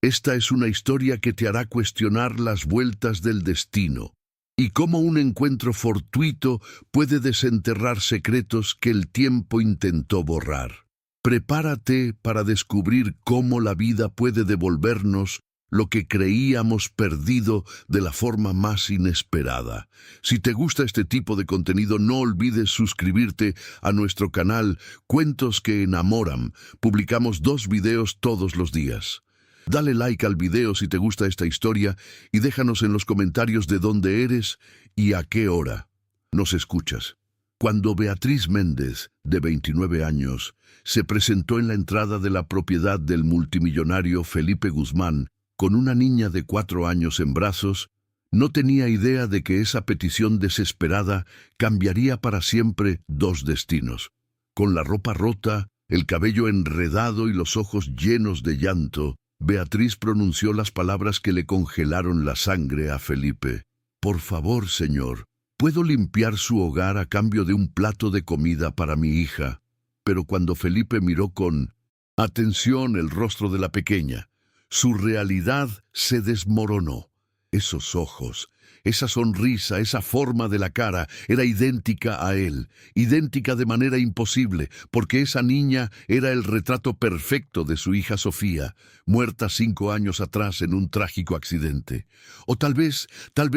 Esta es una historia que te hará cuestionar las vueltas del destino y cómo un encuentro fortuito puede desenterrar secretos que el tiempo intentó borrar. Prepárate para descubrir cómo la vida puede devolvernos lo que creíamos perdido de la forma más inesperada. Si te gusta este tipo de contenido, no olvides suscribirte a nuestro canal Cuentos que Enamoran. Publicamos 2 videos todos los días. Dale like al video si te gusta esta historia y déjanos en los comentarios de dónde eres y a qué hora nos escuchas. Cuando Beatriz Méndez, de 29 años, se presentó en la entrada de la propiedad del multimillonario Felipe Guzmán con una niña de 4 años en brazos, no tenía idea de que esa petición desesperada cambiaría para siempre 2 destinos. Con la ropa rota, el cabello enredado y los ojos llenos de llanto, Beatriz pronunció las palabras que le congelaron la sangre a Felipe. «Por favor, señor, puedo limpiar su hogar a cambio de un plato de comida para mi hija». Pero cuando Felipe miró con atención el rostro de la pequeña, su realidad se desmoronó. Esos ojos, esa sonrisa, esa forma de la cara era idéntica a él, idéntica de manera imposible, porque esa niña era el retrato perfecto de su hija Sofía, muerta 5 años atrás en un trágico accidente. O tal vez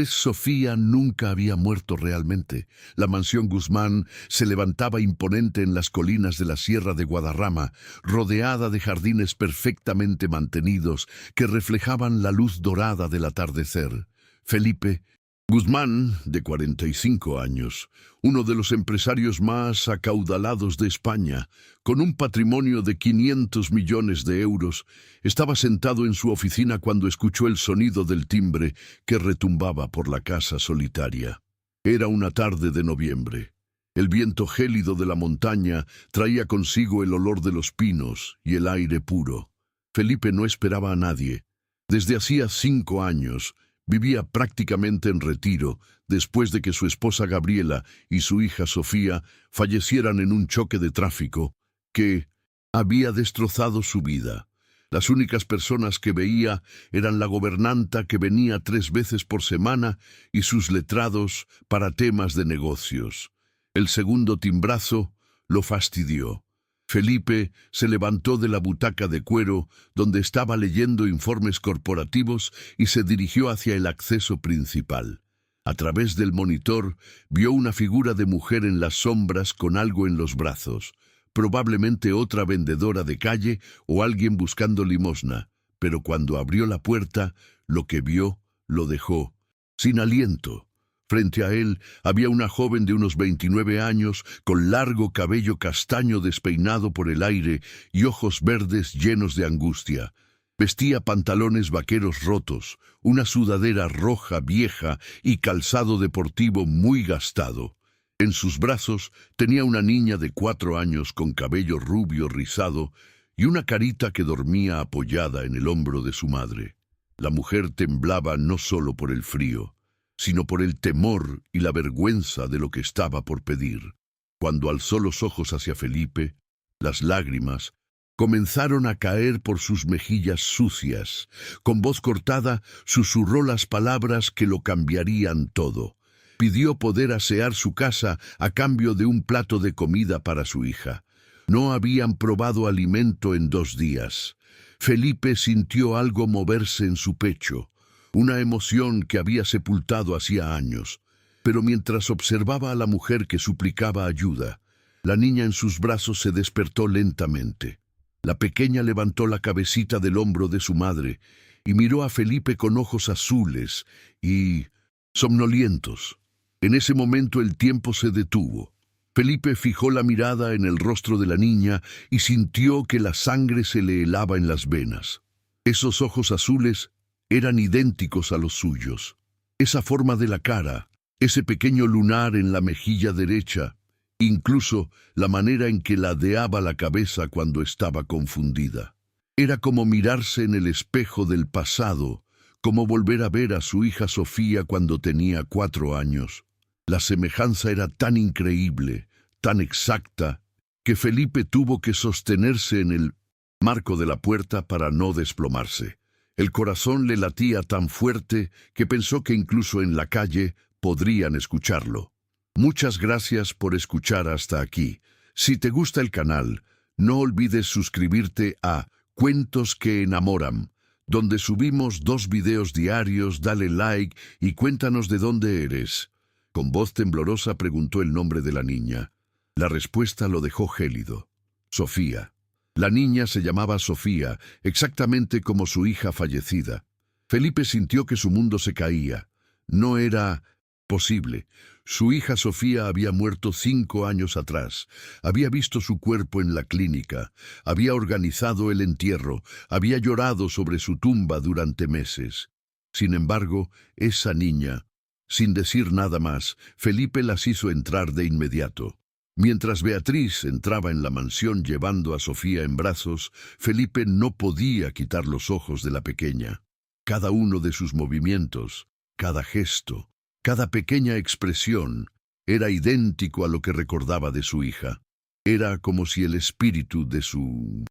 Sofía nunca había muerto realmente. La mansión Guzmán se levantaba imponente en las colinas de la Sierra de Guadarrama, rodeada de jardines perfectamente mantenidos que reflejaban la luz dorada del atardecer. Felipe Guzmán, de 45 años, uno de los empresarios más acaudalados de España, con un patrimonio de 500 millones de euros, estaba sentado en su oficina cuando escuchó el sonido del timbre que retumbaba por la casa solitaria. Era una tarde de noviembre. El viento gélido de la montaña traía consigo el olor de los pinos y el aire puro. Felipe no esperaba a nadie. Desde hacía 5 años, vivía prácticamente en retiro después de que su esposa Gabriela y su hija Sofía fallecieran en un choque de tráfico que había destrozado su vida. Las únicas personas que veía eran la gobernanta, que venía 3 veces por semana, y sus letrados para temas de negocios. El segundo timbrazo lo fastidió. Felipe se levantó de la butaca de cuero donde estaba leyendo informes corporativos y se dirigió hacia el acceso principal. A través del monitor vio una figura de mujer en las sombras con algo en los brazos, probablemente otra vendedora de calle o alguien buscando limosna, pero cuando abrió la puerta, lo que vio lo dejó sin aliento. Frente a él había una joven de unos 29 años, con largo cabello castaño despeinado por el aire y ojos verdes llenos de angustia. Vestía pantalones vaqueros rotos, una sudadera roja vieja y calzado deportivo muy gastado. En sus brazos tenía una niña de 4 años con cabello rubio rizado y una carita que dormía apoyada en el hombro de su madre. La mujer temblaba no solo por el frío, sino por el temor y la vergüenza de lo que estaba por pedir. Cuando alzó los ojos hacia Felipe, las lágrimas comenzaron a caer por sus mejillas sucias. Con voz cortada, susurró las palabras que lo cambiarían todo. Pidió poder asear su casa a cambio de un plato de comida para su hija. No habían probado alimento en 2 días. Felipe sintió algo moverse en su pecho, una emoción que había sepultado hacía años. Pero mientras observaba a la mujer que suplicaba ayuda, la niña en sus brazos se despertó lentamente. La pequeña levantó la cabecita del hombro de su madre y miró a Felipe con ojos azules y somnolientos. En ese momento el tiempo se detuvo. Felipe fijó la mirada en el rostro de la niña y sintió que la sangre se le helaba en las venas. Esos ojos azules eran idénticos a los suyos. Esa forma de la cara, ese pequeño lunar en la mejilla derecha, incluso la manera en que ladeaba la cabeza cuando estaba confundida. Era como mirarse en el espejo del pasado, como volver a ver a su hija Sofía cuando tenía 4 años. La semejanza era tan increíble, tan exacta, que Felipe tuvo que sostenerse en el marco de la puerta para no desplomarse. El corazón le latía tan fuerte que pensó que incluso en la calle podrían escucharlo. Muchas gracias por escuchar hasta aquí. Si te gusta el canal, no olvides suscribirte a Cuentos que enamoran, donde subimos 2 videos diarios. Dale like y cuéntanos de dónde eres. Con voz temblorosa preguntó el nombre de la niña. La respuesta lo dejó gélido. Sofía. La niña se llamaba Sofía, exactamente como su hija fallecida. Felipe sintió que su mundo se caía. No era posible. Su hija Sofía había muerto 5 años atrás. Había visto su cuerpo en la clínica. Había organizado el entierro. Había llorado sobre su tumba durante meses. Sin embargo, esa niña, sin decir nada más, Felipe las hizo entrar de inmediato. Mientras Beatriz entraba en la mansión llevando a Sofía en brazos, Felipe no podía quitar los ojos de la pequeña. Cada uno de sus movimientos, cada gesto, cada pequeña expresión, era idéntico a lo que recordaba de su hija. Era como si el espíritu de su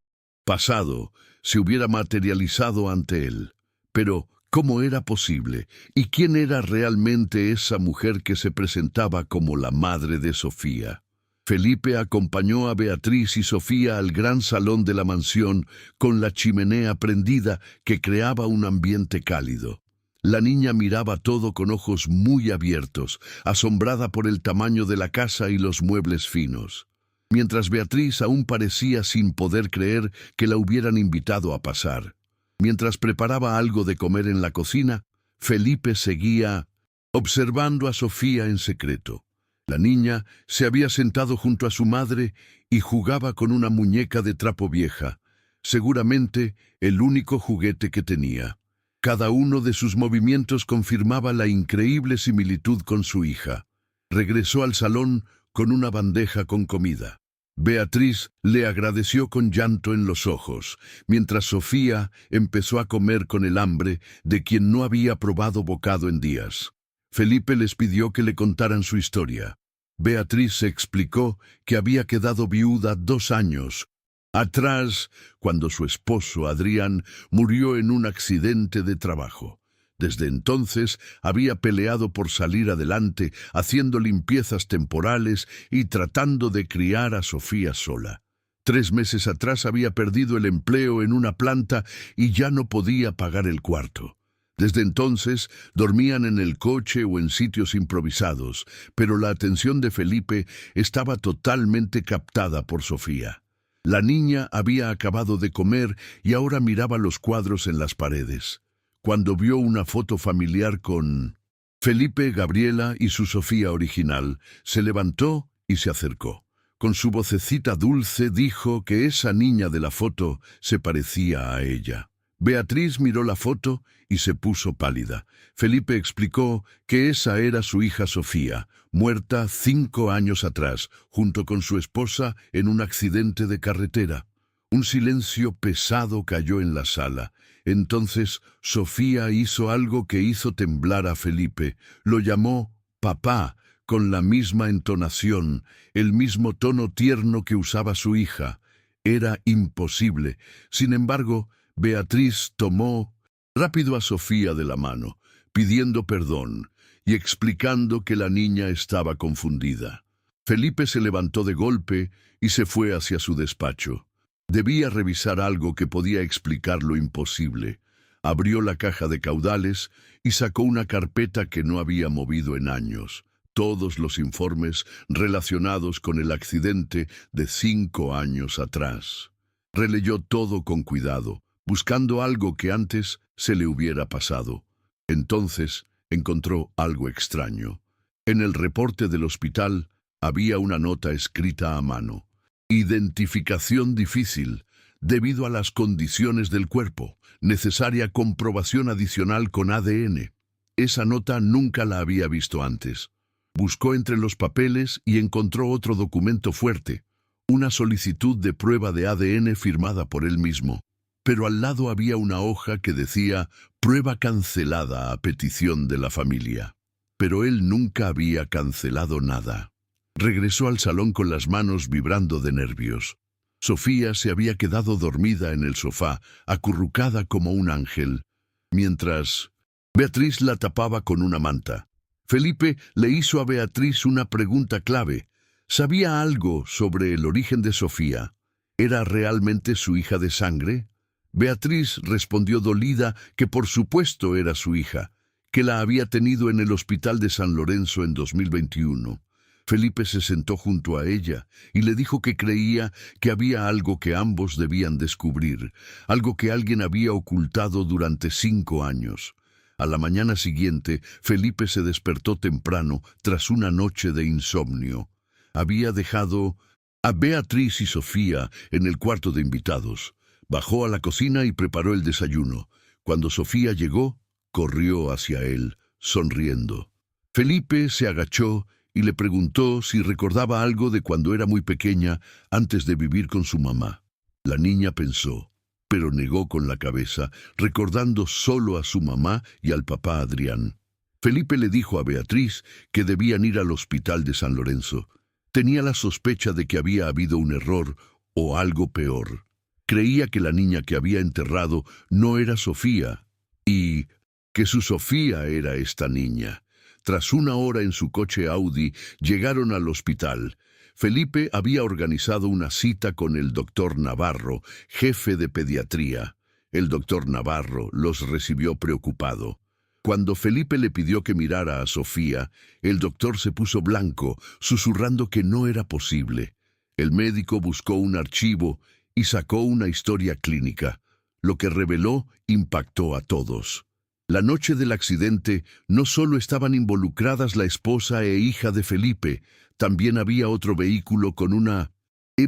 pasado se hubiera materializado ante él. Pero, ¿cómo era posible? ¿Y quién era realmente esa mujer que se presentaba como la madre de Sofía? Felipe acompañó a Beatriz y Sofía al gran salón de la mansión con la chimenea prendida que creaba un ambiente cálido. La niña miraba todo con ojos muy abiertos, asombrada por el tamaño de la casa y los muebles finos. Mientras Beatriz aún parecía sin poder creer que la hubieran invitado a pasar. Mientras preparaba algo de comer en la cocina, Felipe seguía observando a Sofía en secreto. La niña se había sentado junto a su madre y jugaba con una muñeca de trapo vieja, seguramente el único juguete que tenía. Cada uno de sus movimientos confirmaba la increíble similitud con su hija. Regresó al salón con una bandeja con comida. Beatriz le agradeció con llanto en los ojos, mientras Sofía empezó a comer con el hambre de quien no había probado bocado en días. Felipe les pidió que le contaran su historia. Beatriz se explicó que había quedado viuda 2 años atrás, cuando su esposo, Adrián, murió en un accidente de trabajo. Desde entonces había peleado por salir adelante, haciendo limpiezas temporales y tratando de criar a Sofía sola. 3 meses atrás había perdido el empleo en una planta y ya no podía pagar el cuarto. Desde entonces dormían en el coche o en sitios improvisados, pero la atención de Felipe estaba totalmente captada por Sofía. La niña había acabado de comer y ahora miraba los cuadros en las paredes. Cuando vio una foto familiar con Felipe, Gabriela y su Sofía original, se levantó y se acercó. Con su vocecita dulce dijo que esa niña de la foto se parecía a ella. Beatriz miró la foto y se puso pálida. Felipe explicó que esa era su hija Sofía, muerta 5 años atrás, junto con su esposa en un accidente de carretera. Un silencio pesado cayó en la sala. Entonces Sofía hizo algo que hizo temblar a Felipe. Lo llamó papá, con la misma entonación, el mismo tono tierno que usaba su hija. Era imposible. Sin embargo, Beatriz tomó rápido a Sofía de la mano, pidiendo perdón y explicando que la niña estaba confundida. Felipe se levantó de golpe y se fue hacia su despacho. Debía revisar algo que podía explicar lo imposible. Abrió la caja de caudales y sacó una carpeta que no había movido en años. Todos los informes relacionados con el accidente de 5 años atrás. Releyó todo con cuidado, buscando algo que antes se le hubiera pasado. Entonces encontró algo extraño. En el reporte del hospital había una nota escrita a mano. Identificación difícil, debido a las condiciones del cuerpo. Necesaria comprobación adicional con ADN. Esa nota nunca la había visto antes. Buscó entre los papeles y encontró otro documento fuerte. Una solicitud de prueba de ADN firmada por él mismo. Pero al lado había una hoja que decía prueba cancelada a petición de la familia. Pero él nunca había cancelado nada. Regresó al salón con las manos vibrando de nervios. Sofía se había quedado dormida en el sofá, acurrucada como un ángel. mientras Beatriz la tapaba con una manta. Felipe le hizo a Beatriz una pregunta clave. ¿Sabía algo sobre el origen de Sofía? ¿Era realmente su hija de sangre? Beatriz respondió dolida que por supuesto era su hija, que la había tenido en el hospital de San Lorenzo en 2021. Felipe se sentó junto a ella y le dijo que creía que había algo que ambos debían descubrir, algo que alguien había ocultado durante 5 años. A la mañana siguiente, Felipe se despertó temprano tras una noche de insomnio. Había dejado a Beatriz y Sofía en el cuarto de invitados. Bajó a la cocina y preparó el desayuno. Cuando Sofía llegó, corrió hacia él, sonriendo. Felipe se agachó y le preguntó si recordaba algo de cuando era muy pequeña antes de vivir con su mamá. La niña pensó, pero negó con la cabeza, recordando solo a su mamá y al papá Adrián. Felipe le dijo a Beatriz que debían ir al hospital de San Lorenzo. Tenía la sospecha de que había habido un error o algo peor. Creía que la niña que había enterrado no era Sofía y que su Sofía era esta niña. Tras 1 hora en su coche Audi, llegaron al hospital. Felipe había organizado una cita con el doctor Navarro, jefe de pediatría. El doctor Navarro los recibió preocupado. Cuando Felipe le pidió que mirara a Sofía, el doctor se puso blanco, susurrando que no era posible. El médico buscó un archivo y sacó una historia clínica. Lo que reveló impactó a todos. La noche del accidente no solo estaban involucradas la esposa e hija de Felipe, también había otro vehículo con una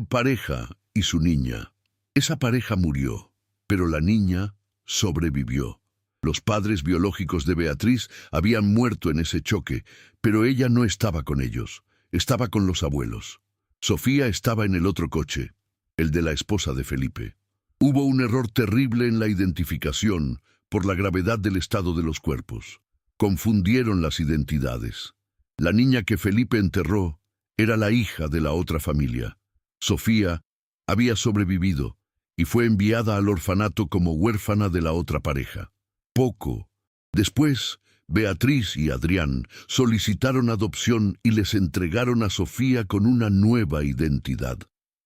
pareja y su niña. Esa pareja murió, pero la niña sobrevivió. Los padres biológicos de Beatriz habían muerto en ese choque, pero ella no estaba con ellos, estaba con los abuelos. Sofía estaba en el otro coche, el de la esposa de Felipe. Hubo un error terrible en la identificación por la gravedad del estado de los cuerpos. Confundieron las identidades. La niña que Felipe enterró era la hija de la otra familia. Sofía había sobrevivido y fue enviada al orfanato como huérfana de la otra pareja. Poco después, Beatriz y Adrián solicitaron adopción y les entregaron a Sofía con una nueva identidad.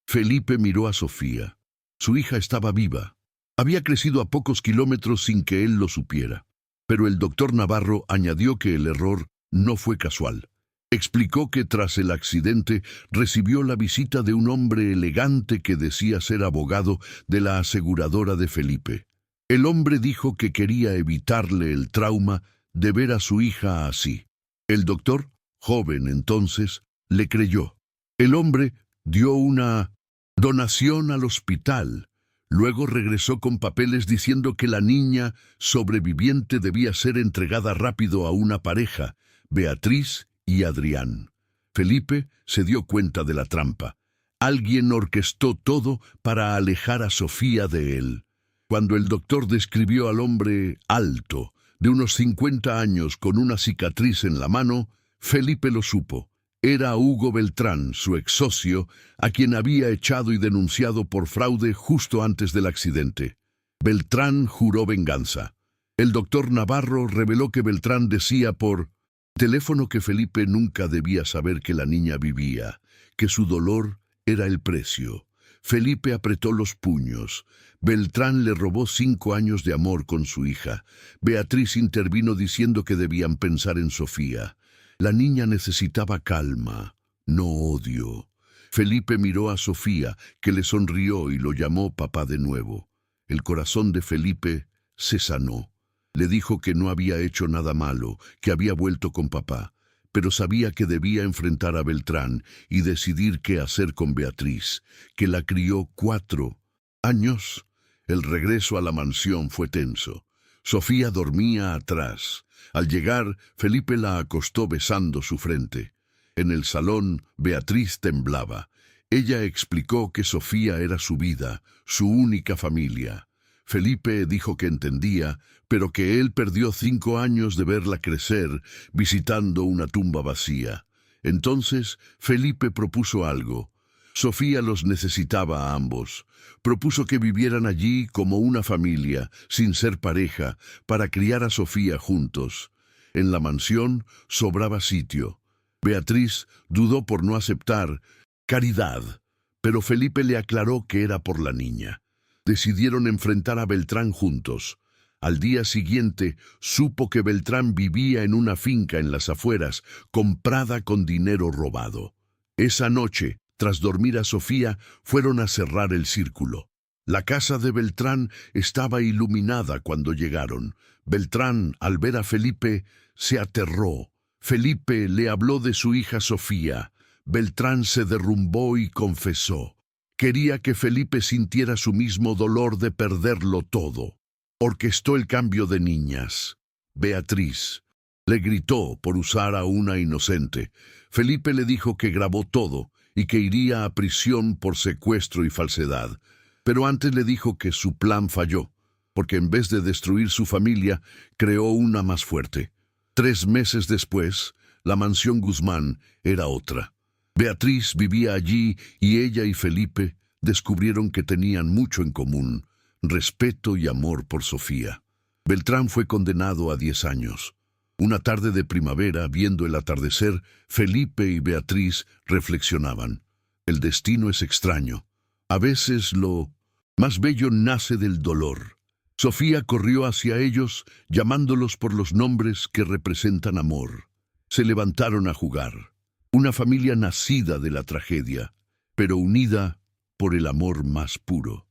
Felipe miró a Sofía. Su hija estaba viva. Había crecido a pocos kilómetros sin que él lo supiera. Pero el doctor Navarro añadió que el error no fue casual. Explicó que tras el accidente recibió la visita de un hombre elegante que decía ser abogado de la aseguradora de Felipe. El hombre dijo que quería evitarle el trauma de ver a su hija así. El doctor, joven entonces, le creyó. El hombre dio una donación al hospital. Luego regresó con papeles diciendo que la niña sobreviviente debía ser entregada rápido a una pareja, Beatriz y Adrián. Felipe se dio cuenta de la trampa. Alguien orquestó todo para alejar a Sofía de él. Cuando el doctor describió al hombre alto, de unos 50 años con una cicatriz en la mano, Felipe lo supo. Era Hugo Beltrán, su ex socio, a quien había echado y denunciado por fraude justo antes del accidente. Beltrán juró venganza. El doctor Navarro reveló que Beltrán decía por teléfono que Felipe nunca debía saber que la niña vivía, que su dolor era el precio. Felipe apretó los puños. Beltrán le robó 5 años de amor con su hija. Beatriz intervino diciendo que debían pensar en Sofía. La niña necesitaba calma, no odio. Felipe miró a Sofía, que le sonrió y lo llamó papá de nuevo. El corazón de Felipe se sanó. Le dijo que no había hecho nada malo, que había vuelto con papá, pero sabía que debía enfrentar a Beltrán y decidir qué hacer con Beatriz, que la crió 4 años. El regreso a la mansión fue tenso. Sofía dormía atrás. Al llegar, Felipe la acostó besando su frente. En el salón, Beatriz temblaba. Ella explicó que Sofía era su vida, su única familia. Felipe dijo que entendía, pero que él perdió 5 años de verla crecer, visitando una tumba vacía. Entonces, Felipe propuso algo. Sofía los necesitaba a ambos. Propuso que vivieran allí como una familia, sin ser pareja, para criar a Sofía juntos. En la mansión sobraba sitio. Beatriz dudó por no aceptar caridad, pero Felipe le aclaró que era por la niña. Decidieron enfrentar a Beltrán juntos. Al día siguiente supo que Beltrán vivía en una finca en las afueras, comprada con dinero robado. Esa noche, tras dormir a Sofía, fueron a cerrar el círculo. La casa de Beltrán estaba iluminada cuando llegaron. Beltrán, al ver a Felipe, se aterró. Felipe le habló de su hija Sofía. Beltrán se derrumbó y confesó. Quería que Felipe sintiera su mismo dolor de perderlo todo. Orquestó el cambio de niñas. Beatriz le gritó por usar a una inocente. Felipe le dijo que grabó todo y que iría a prisión por secuestro y falsedad. Pero antes le dijo que su plan falló, porque en vez de destruir su familia, creó una más fuerte. 3 meses después, la mansión Guzmán era otra. Beatriz vivía allí y ella y Felipe descubrieron que tenían mucho en común: respeto y amor por Sofía. Beltrán fue condenado a 10 años. Una tarde de primavera, viendo el atardecer, Felipe y Beatriz reflexionaban. El destino es extraño. A veces lo más bello nace del dolor. Sofía corrió hacia ellos, llamándolos por los nombres que representan amor. Se levantaron a jugar. Una familia nacida de la tragedia, pero unida por el amor más puro.